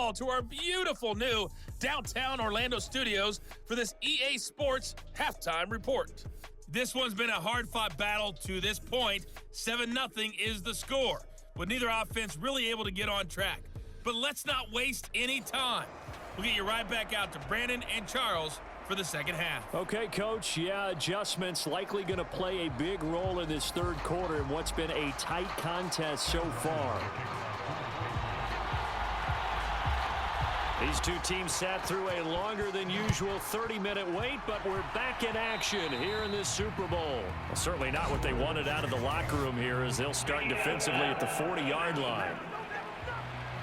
ball to our beautiful new downtown Orlando studios for this EA Sports halftime report. This one's been a hard-fought battle to this point. 7-0 is the score, with neither offense really able to get on track. But let's not waste any time. We'll get you right back out to Brandon and Charles for the second half. Okay, Coach. Yeah, adjustments likely going to play a big role in this third quarter in what's been a tight contest so far. These two teams sat through a longer than usual 30-minute wait, but we're back in action here in this Super Bowl. Well, certainly not what they wanted out of the locker room here as they'll start defensively at the 40-yard line.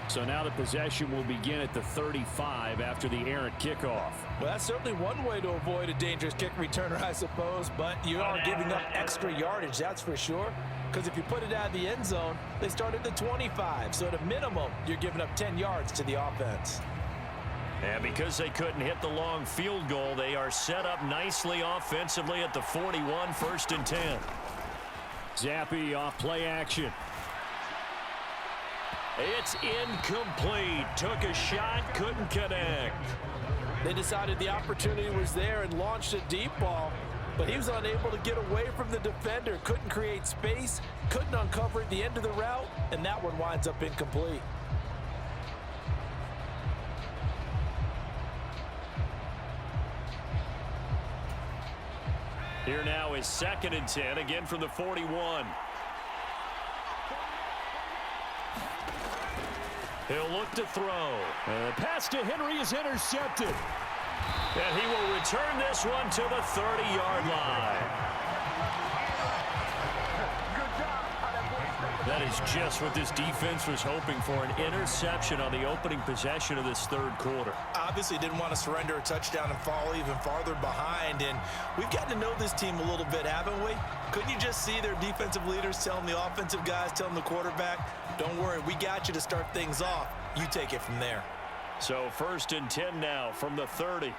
So now the possession will begin at the 35 after the errant kickoff. Well, that's certainly one way to avoid a dangerous kick returner, I suppose, but you are giving up extra yardage, that's for sure. Because if you put it out of the end zone, they start at the 25. So at a minimum, you're giving up 10 yards to the offense. And because they couldn't hit the long field goal, they are set up nicely offensively at the 41, 1st and 10. Zappi off play action. It's incomplete. Took a shot, couldn't connect. They decided the opportunity was there and launched a deep ball, but he was unable to get away from the defender, couldn't create space, couldn't uncover at the end of the route, and that one winds up incomplete. Here now is 2nd and 10, again from the 41. He'll look to throw. The pass to Henry is intercepted. And he will return this one to the 30-yard line. That is just what this defense was hoping for, an interception on the opening possession of this third quarter. Obviously didn't want to surrender a touchdown and fall even farther behind, and we've gotten to know this team a little bit, haven't we? Couldn't you just see their defensive leaders telling the offensive guys, telling the quarterback, don't worry, we got you to start things off. You take it from there. So 1st and 10 now from the 30.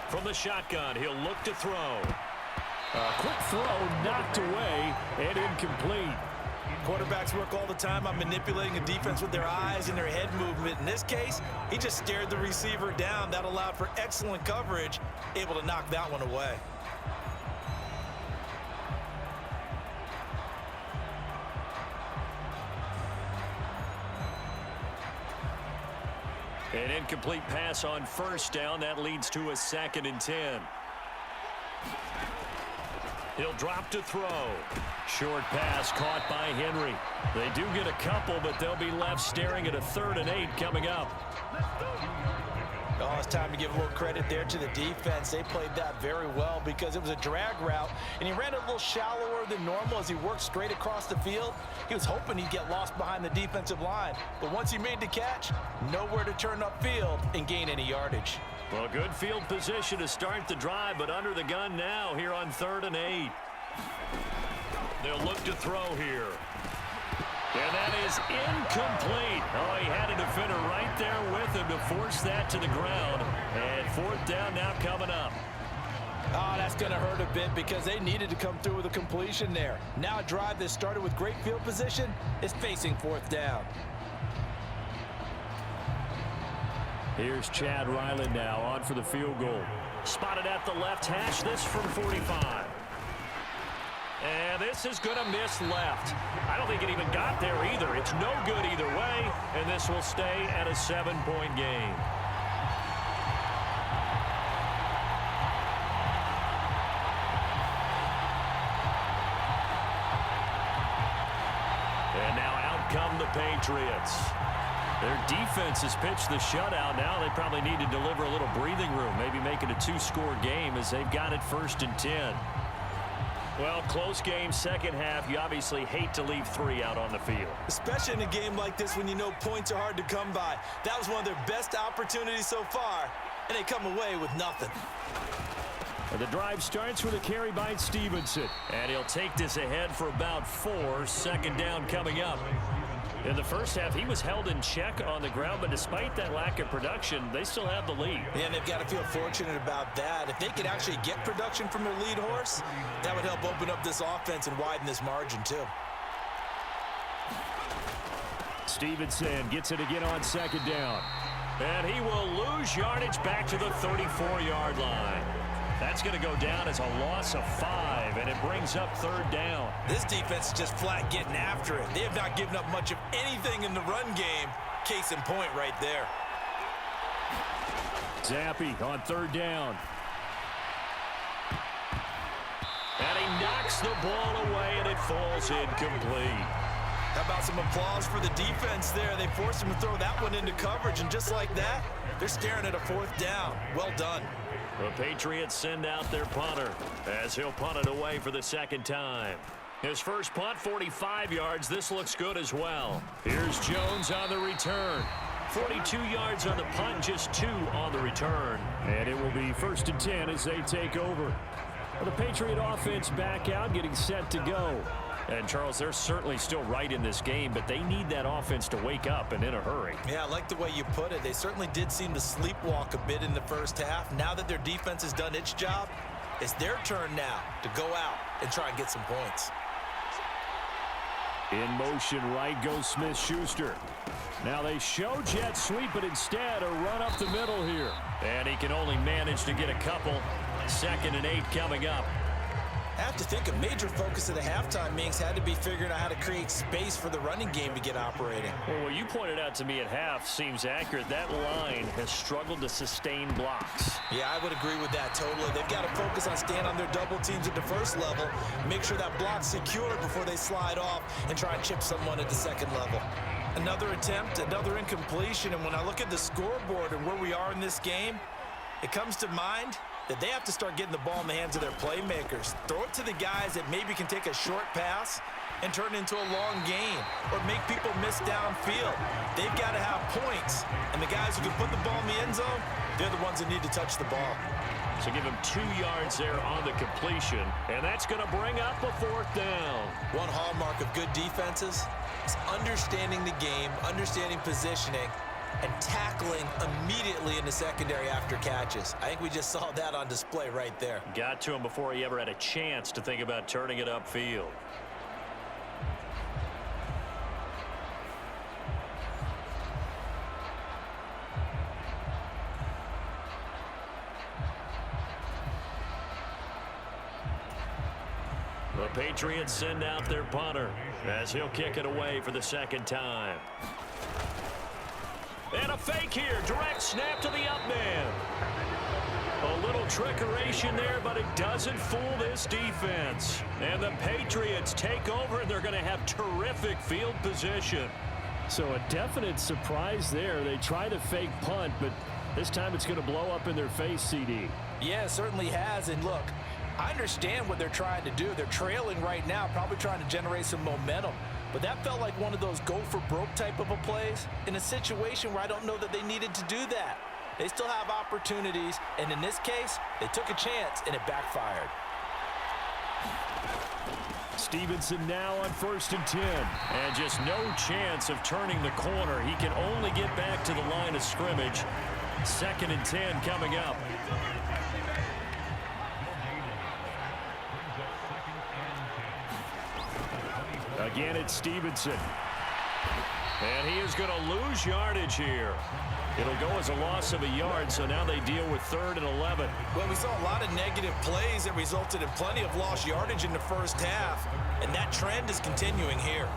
From the shotgun, he'll look to throw. A quick throw knocked away and incomplete. Quarterbacks work all the time on manipulating a defense with their eyes and their head movement. In this case, he just stared the receiver down. That allowed for excellent coverage, able to knock that one away. An incomplete pass on 1st down. That leads to a 2nd and 10. He'll drop to throw. Short pass caught by Henry. They do get a couple, but they'll be left staring at a 3rd and 8 coming up. Oh, it's time to give a little credit there to the defense. They played that very well because it was a drag route, and he ran it a little shallower than normal as he worked straight across the field. He was hoping he'd get lost behind the defensive line, but once he made the catch, nowhere to turn upfield and gain any yardage. Well, good field position to start the drive, but under the gun now here on 3rd and 8. They'll look to throw here. And that is incomplete. Oh, he had a defender right there with him to force that to the ground. And 4th down now coming up. Oh, that's going to hurt a bit because they needed to come through with a completion there. Now a drive that started with great field position is facing 4th down. Here's Chad Ryland now on for the field goal. Spotted at the left hash, this from 45. And this is going to miss left. I don't think it even got there either. It's no good either way, and this will stay at a 7-point game. And now out come the Patriots. Their defense has pitched the shutout. Now they probably need to deliver a little breathing room, maybe make it a 2-score game as they've got it 1st and 10. Well, close game, second half. You obviously hate to leave 3 out on the field. Especially in a game like this when you know points are hard to come by. That was one of their best opportunities so far, and they come away with nothing. And the drive starts with a carry by Stevenson. And he'll take this ahead for about 4. 2nd down coming up. In the first half, he was held in check on the ground, but despite that lack of production, they still have the lead. And they've got to feel fortunate about that. If they could actually get production from their lead horse, that would help open up this offense and widen this margin too. Stevenson gets it again on second down. And he will lose yardage back to the 34-yard line. That's going to go down as a loss of 5, and it brings up third down. This defense is just flat getting after it. They have not given up much of anything in the run game. Case in point right there. Zappi on third down. And he knocks the ball away, and it falls incomplete. How about some applause for the defense there? They forced him to throw that one into coverage, and just like that, they're staring at a fourth down. Well done. The Patriots send out their punter as he'll punt it away for the second time. His first punt, 45 yards. This looks good as well. Here's Jones on the return. 42 yards on the punt, just 2 on the return. And it will be 1st and 10 as they take over. Well, the Patriot offense back out, getting set to go. And, Charles, they're certainly still right in this game, but they need that offense to wake up and in a hurry. Yeah, I like the way you put it. They certainly did seem to sleepwalk a bit in the first half. Now that their defense has done its job, it's their turn now to go out and try and get some points. In motion, right goes Smith-Schuster. Now they show jet sweep, but instead a run up the middle here. And he can only manage to get a couple. 2nd and 8 coming up. I have to think a major focus of the halftime meetings had to be figuring out how to create space for the running game to get operating. Well, what you pointed out to me at half seems accurate. That line has struggled to sustain blocks. Yeah, I would agree with that totally. They've got to focus on staying on their double teams at the first level, make sure that block's secure before they slide off and try and chip someone at the second level. Another attempt, another incompletion, and when I look at the scoreboard and where we are in this game, it comes to mind that they have to start getting the ball in the hands of their playmakers. Throw it to the guys that maybe can take a short pass and turn it into a long gain or make people miss downfield. They've got to have points, and the guys who can put the ball in the end zone, they're the ones that need to touch the ball. So give him 2 yards there on the completion, and that's going to bring up a 4th down. One hallmark of good defenses is understanding the game, understanding positioning, and tackling immediately in the secondary after catches. I think we just saw that on display right there. Got to him before he ever had a chance to think about turning it upfield. The Patriots send out their punter as he'll kick it away for the second time. And a fake here. Direct snap to the up man. A little trickeration there, but it doesn't fool this defense. And the Patriots take over, and they're going to have terrific field position. So a definite surprise there. They try the fake punt, but this time it's going to blow up in their face, CD. Yeah, it certainly has. And look, I understand what they're trying to do. They're trailing right now, probably trying to generate some momentum. But that felt like one of those go-for-broke type of a plays in a situation where I don't know that they needed to do that. They still have opportunities, and in this case, they took a chance, and it backfired. Stevenson now on 1st and 10. And just no chance of turning the corner. He can only get back to the line of scrimmage. 2nd and 10 coming up. Again, it's Stevenson. And he is going to lose yardage here. It'll go as a loss of a yard, so now they deal with 3rd and 11. Well, we saw a lot of negative plays that resulted in plenty of lost yardage in the first half, and that trend is continuing here.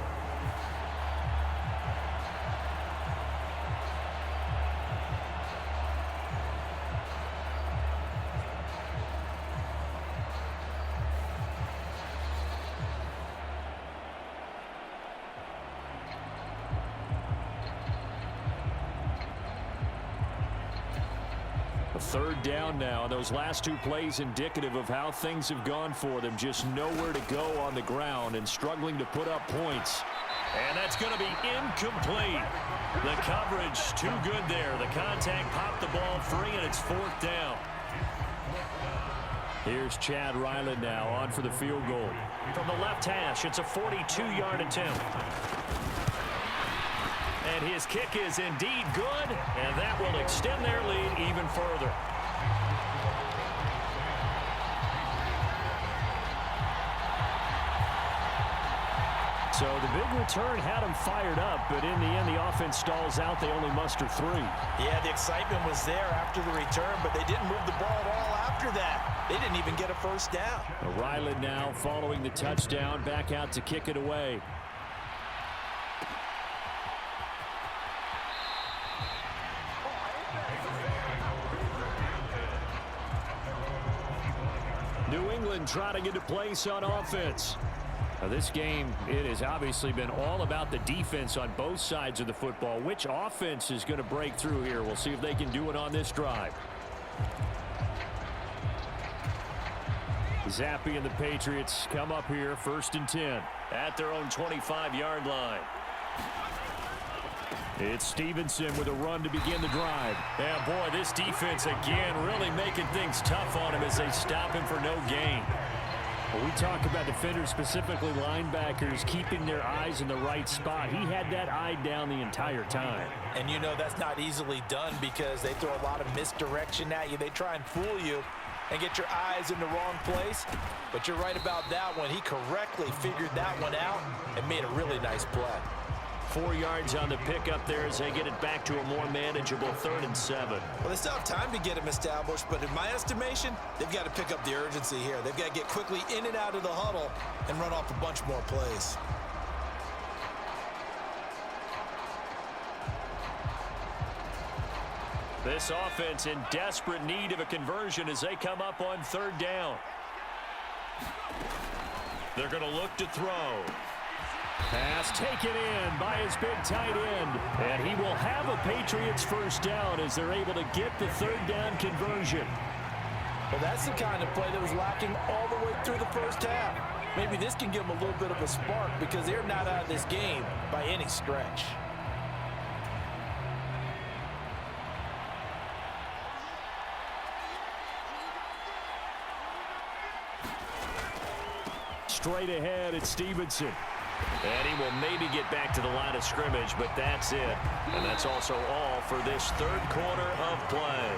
Third down now. Those last 2 plays indicative of how things have gone for them. Just nowhere to go on the ground and struggling to put up points. And that's going to be incomplete. The coverage too good there. The contact popped the ball free, and it's 4th down. Here's Chad Ryland now on for the field goal. From the left hash, it's a 42-yard attempt. And his kick is indeed good, and that will extend their lead even further. So the big return had them fired up, but in the end, the offense stalls out. They only muster 3. Yeah, the excitement was there after the return, but they didn't move the ball at all after that. They didn't even get a first down. Ryland now following the touchdown, back out to kick it away. New England trotting into place on offense. Now this game, it has obviously been all about the defense on both sides of the football. Which offense is going to break through here? We'll see if they can do it on this drive. Zappi and the Patriots come up here 1st and 10 at their own 25-yard line. It's Stevenson with a run to begin the drive. And boy, this defense again really making things tough on him as they stop him for no gain. When we talk about defenders, specifically linebackers, keeping their eyes in the right spot, he had that eye down the entire time. And you know that's not easily done because they throw a lot of misdirection at you. They try and fool you and get your eyes in the wrong place. But you're right about that one. He correctly figured that one out and made a really nice play. 4 yards on the pickup there as they get it back to a more manageable 3rd and 7. Well, they still have time to get him established, but in my estimation, they've got to pick up the urgency here. They've got to get quickly in and out of the huddle and run off a bunch more plays. This offense in desperate need of a conversion as they come up on 3rd down. They're going to look to throw. Pass taken in by his big tight end. And he will have a Patriots first down as they're able to get the 3rd down conversion. Well, that's the kind of play that was lacking all the way through the first half. Maybe this can give them a little bit of a spark because they're not out of this game by any stretch. Straight ahead, it's Stevenson. And he will maybe get back to the line of scrimmage, but that's it. And that's also all for this 3rd quarter of play.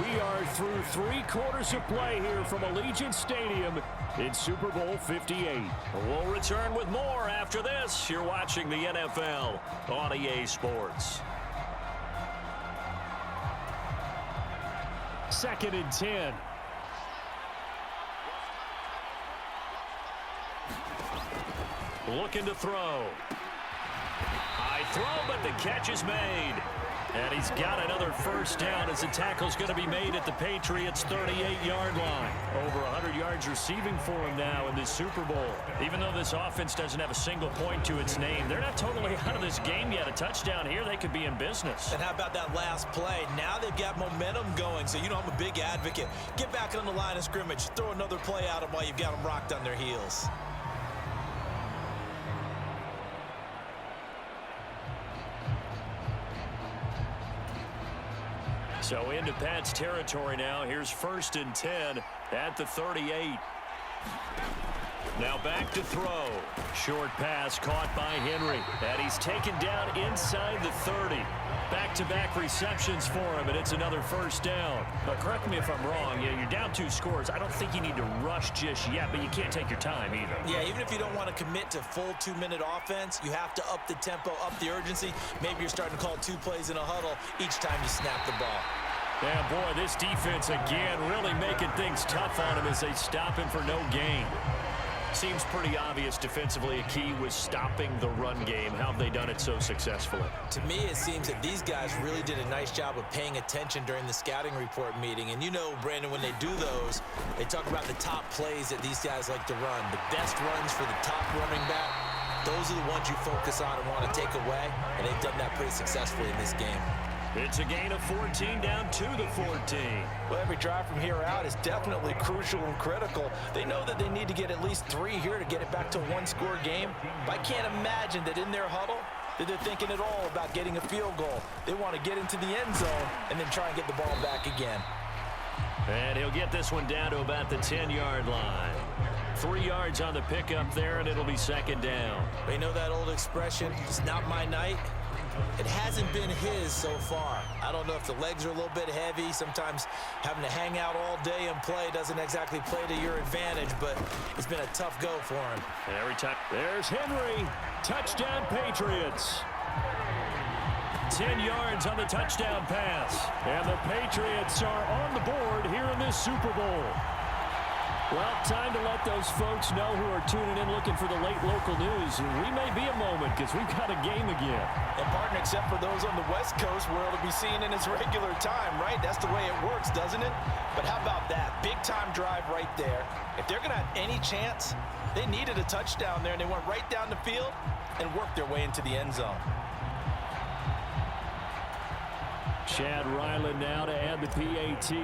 We are through 3 quarters of play here from Allegiant Stadium in Super Bowl 58. We'll return with more after this. You're watching the NFL on EA Sports. 2nd and 10. Looking to throw. High throw, but the catch is made. And he's got another first down as the tackle's going to be made at the Patriots' 38-yard line. Over 100 yards receiving for him now in this Super Bowl. Even though this offense doesn't have a single point to its name, they're not totally out of this game yet. A touchdown here, they could be in business. And how about that last play? Now they've got momentum going, so you know I'm a big advocate. Get back on the line of scrimmage. Throw another play at them while you've got them rocked on their heels. So into Pat's territory now. Here's 1st and 10 at the 38. Now back to throw. Short pass caught by Henry. And he's taken down inside the 30. Back-to-back receptions for him, and it's another first down. But correct me if I'm wrong. Yeah, you're down 2 scores. I don't think you need to rush just yet, but you can't take your time either. Yeah, even if you don't want to commit to full 2-minute offense, you have to up the tempo, up the urgency. Maybe you're starting to call 2 plays in a huddle each time you snap the ball. Yeah, boy, this defense again really making things tough on him as they stop him for no gain. Seems pretty obvious defensively a key was stopping the run game. How have they done it so successfully? To me, it seems that these guys really did a nice job of paying attention during the scouting report meeting. And you know, Brandon, when they do those, they talk about the top plays that these guys like to run. The best runs for the top running back, those are the ones you focus on and want to take away. And they've done that pretty successfully in this game. It's a gain of 14 down to the 14. Well, every drive from here out is definitely crucial and critical. They know that they need to get at least 3 here to get it back to a 1-score game. But I can't imagine that in their huddle that they're thinking at all about getting a field goal. They want to get into the end zone and then try and get the ball back again. And he'll get this one down to about the 10-yard line. 3 yards on the pickup there, and it'll be 2nd down. They know that old expression, it's not my night. It hasn't been his so far. I don't know if the legs are a little bit heavy. Sometimes having to hang out all day and play doesn't exactly play to your advantage, but it's been a tough go for him. And every time, there's Henry. Touchdown, Patriots. 10 yards on the touchdown pass. And the Patriots are on the board here in this Super Bowl. Well, time to let those folks know who are tuning in looking for the late local news. We may be a moment because we've got a game again. And, partner, except for those on the West Coast where it'll be seen in its regular time, right? That's the way it works, doesn't it? But how about that? Big-time drive right there. If they're going to have any chance, they needed a touchdown there, and they went right down the field and worked their way into the end zone. Chad Ryland now to add the PAT.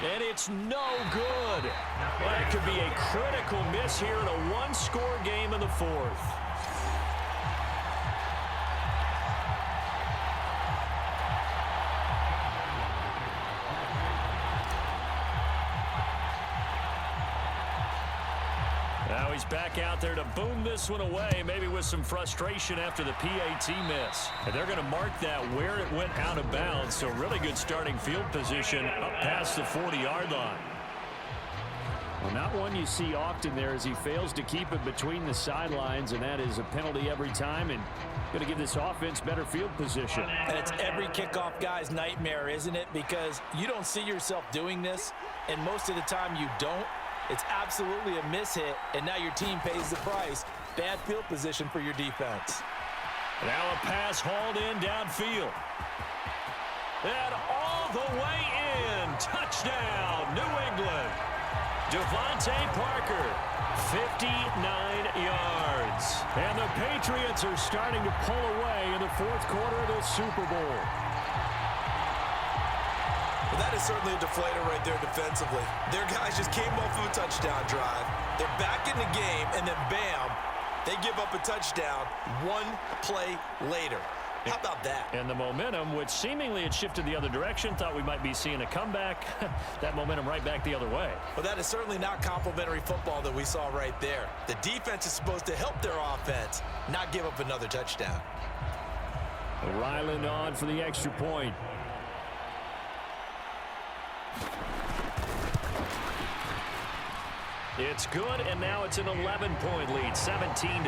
And it's no good. That could be a critical miss here in a one-score game in the fourth. Now he's back out there to boom this one away, maybe with some frustration after the PAT miss. And they're going to mark that where it went out of bounds, so really good starting field position up past the 40-yard line. Well, not one you see often there as he fails to keep it between the sidelines, and that is a penalty every time, and going to give this offense better field position. And it's every kickoff guy's nightmare, isn't it? Because you don't see yourself doing this, and most of the time you don't. It's absolutely a mishit, and now your team pays the price. Bad field position for your defense. Now a pass hauled in downfield. And all the way in. Touchdown, New England. Devontae Parker, 59 yards. And the Patriots are starting to pull away in the fourth quarter of the Super Bowl. Well, that is certainly a deflator right there defensively. Their guys just came off of a touchdown drive. They're back in the game, and then bam, they give up a touchdown one play later. How about that? And the momentum, which seemingly had shifted the other direction, thought we might be seeing a comeback. That momentum right back the other way. Well, that is certainly not complimentary football that we saw right there. The defense is supposed to help their offense, not give up another touchdown. Ryland on for the extra point. It's good, and now it's an 11-point lead, 17-6.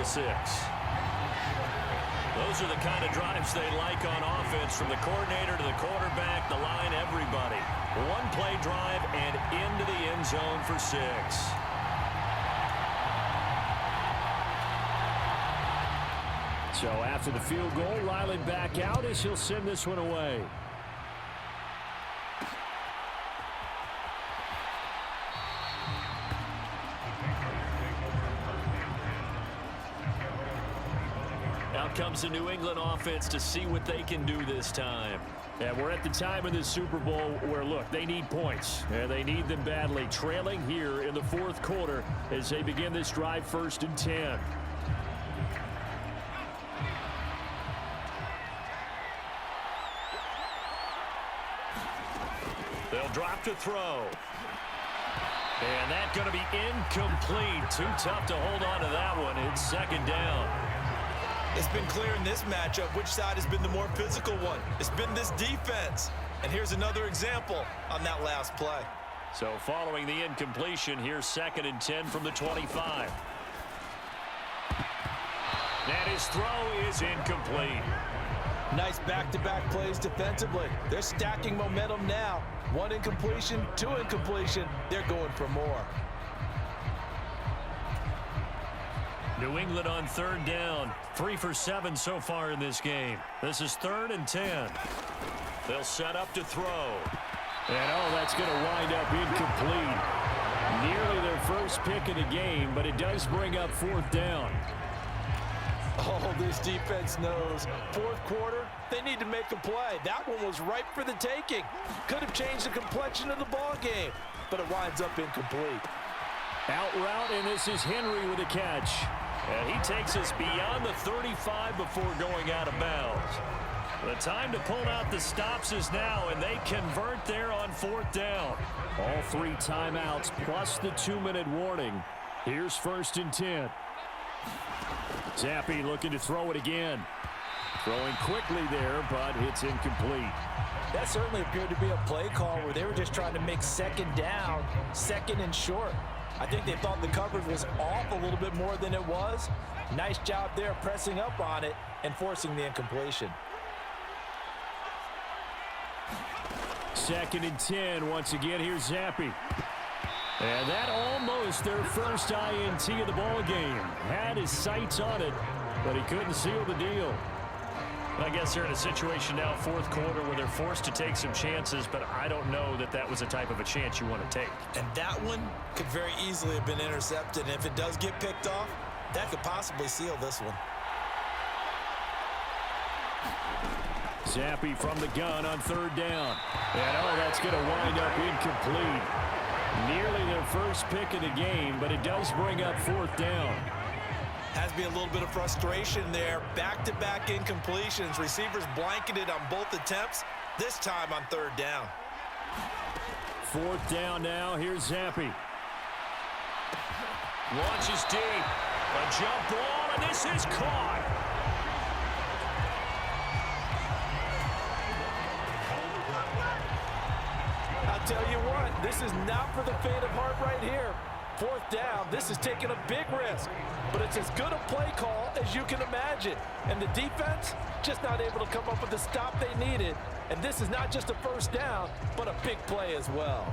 Those are the kind of drives they like on offense, from the coordinator to the quarterback, the line, everybody. One-play drive and into the end zone for 6. So after the field goal, Ryland back out as he'll send this one away. Out comes the New England offense to see what they can do this time. Yeah, we're at the time in this Super Bowl where, look, they need points. Yeah, they need them badly. Trailing here in the fourth quarter as they begin this drive, 1st and 10. They'll drop to throw. And that's going to be incomplete. Too tough to hold on to that one. It's 2nd down. It's been clear in this matchup which side has been the more physical one. It's been this defense. And here's another example on that last play. So following the incompletion, here's 2nd and 10 from the 25. And his throw is incomplete. Nice back-to-back plays defensively. They're stacking momentum now. 1 incompletion, 2 incompletion. They're going for more. New England on 3rd down. 3 for 7 so far in this game. This is 3rd and 10. They'll set up to throw. And that's going to wind up incomplete. Nearly their first pick of the game, but it does bring up 4th down. Oh, this defense knows. 4th quarter, they need to make a play. That one was ripe for the taking. Could have changed the complexion of the ball game, but it winds up incomplete. Out route, and this is Henry with a catch. And he takes us beyond the 35 before going out of bounds. The time to pull out the stops is now, and they convert there on 4th down. All 3 timeouts plus the 2-minute warning. Here's 1st and 10. Zappi looking to throw it again. Throwing quickly there, but it's incomplete. That certainly appeared to be a play call where they were just trying to make second down, second and short. I think they thought the coverage was off a little bit more than it was. Nice job there pressing up on it and forcing the incompletion. 2nd and 10. Once again, here's Zappi. And that almost their first INT of the ball game. Had his sights on it, but he couldn't seal the deal. I guess they're in a situation now, 4th quarter, where they're forced to take some chances, but I don't know that that was the type of a chance you want to take. And that one could very easily have been intercepted. And if it does get picked off, that could possibly seal this one. Zappi from the gun on 3rd down. And that's going to wind up incomplete. Nearly their first pick of the game, but it does bring up 4th down. Has to be a little bit of frustration there. Back-to-back incompletions. Receivers blanketed on both attempts, this time on 3rd down. 4th down now. Here's Zappi. Launches deep. A jump ball, and this is caught. I'll tell you what, this is not for the faint of heart right here. 4th down, this is taking a big risk, but it's as good a play call as you can imagine. And the defense just not able to come up with the stop they needed. And this is not just a first down, but a big play as well.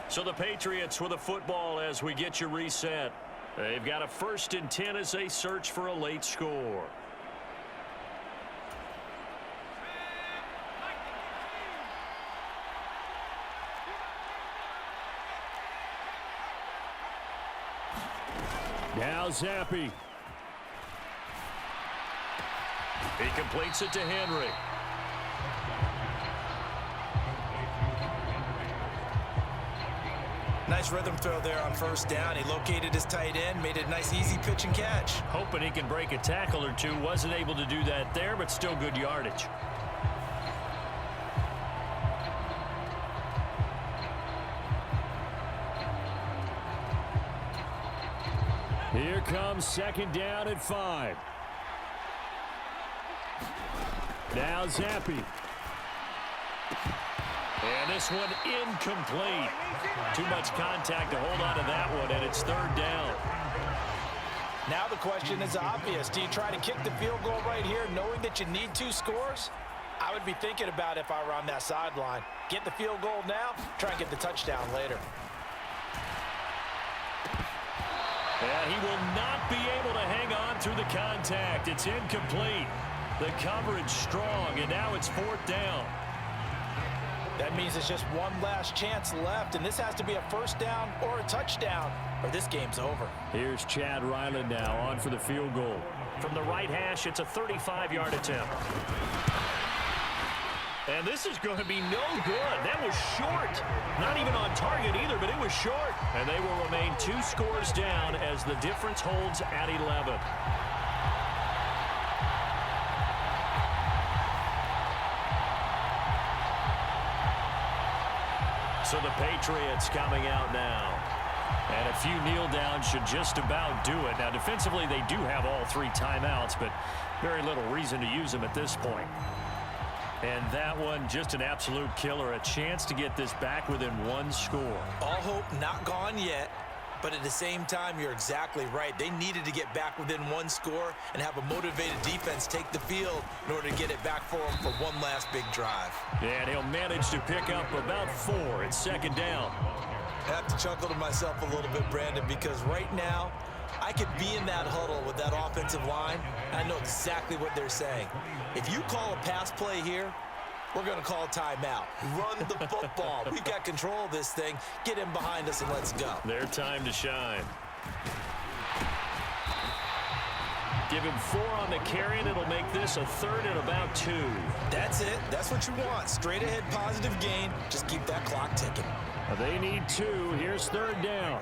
So the Patriots with a football as we get you reset. They've got a 1st and 10 as they search for a late score. Now Zappi. He completes it to Henry. Nice rhythm throw there on 1st down. He located his tight end, made a nice easy pitch and catch. Hoping he can break a tackle or two. Wasn't able to do that there, but still good yardage. Here comes 2nd down at 5. Now Zappi. And this one incomplete. Too much contact to hold on to that one, and it's 3rd down. Now the question is obvious. Do you try to kick the field goal right here knowing that you need 2 scores? I would be thinking about it if I were on that sideline. Get the field goal now, try and get the touchdown later. And he will not be able to hang on through the contact. It's incomplete. The coverage strong, and now it's 4th down. That means it's just one last chance left, and this has to be a 1st down or a touchdown, or this game's over. Here's Chad Ryland now on for the field goal. From the right hash, it's a 35-yard attempt. And this is going to be no good. That was short. Not even on target either, but it was short. And they will remain 2 scores down as the difference holds at 11. So the Patriots coming out now. And a few kneel downs should just about do it. Now, defensively, they do have all 3 timeouts, but very little reason to use them at this point. And that one, just an absolute killer. A chance to get this back within 1 score. All hope not gone yet, but at the same time, you're exactly right. They needed to get back within 1 score and have a motivated defense take the field in order to get it back for them for one last big drive. And he'll manage to pick up about 4. It's 2nd down. I have to chuckle to myself a little bit, Brandon, because right now, I could be in that huddle with that offensive line, and I know exactly what they're saying. If you call a pass play here, we're going to call a timeout. Run the football. We've got control of this thing. Get in behind us and let's go. Their time to shine. Give him 4 on the carry, and it'll make this a 3rd and about 2. That's it. That's what you want. Straight ahead positive gain. Just keep that clock ticking. They need 2. Here's 3rd down.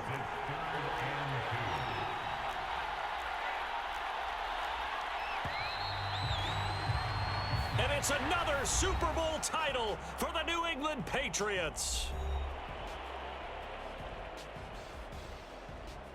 And it's another Super Bowl title for the New England Patriots.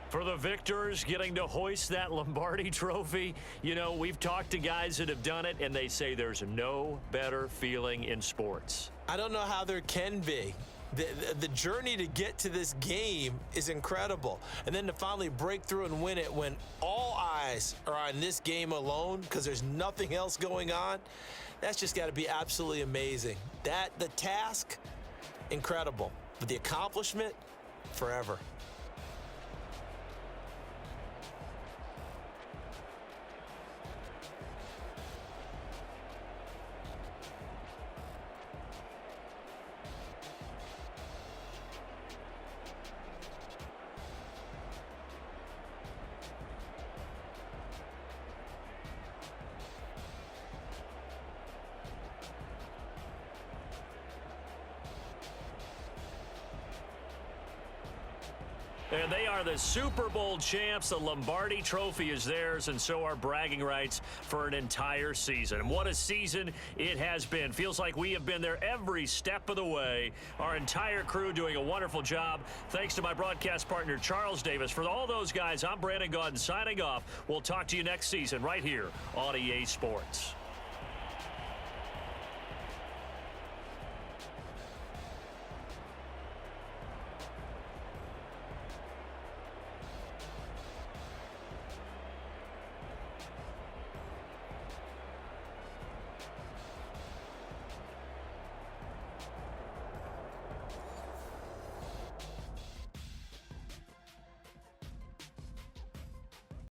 For the victors, getting to hoist that Lombardi trophy, you know, we've talked to guys that have done it, and they say there's no better feeling in sports. I don't know how there can be. The journey to get to this game is incredible. And then to finally break through and win it when all eyes are on this game alone because there's nothing else going on, that's just got to be absolutely amazing. The task, incredible. But the accomplishment, forever. And they are the Super Bowl champs. The Lombardi trophy is theirs, and so are bragging rights for an entire season. And what a season it has been. Feels like we have been there every step of the way. Our entire crew doing a wonderful job. Thanks to my broadcast partner, Charles Davis. For all those guys, I'm Brandon Gaudin signing off. We'll talk to you next season right here on EA Sports.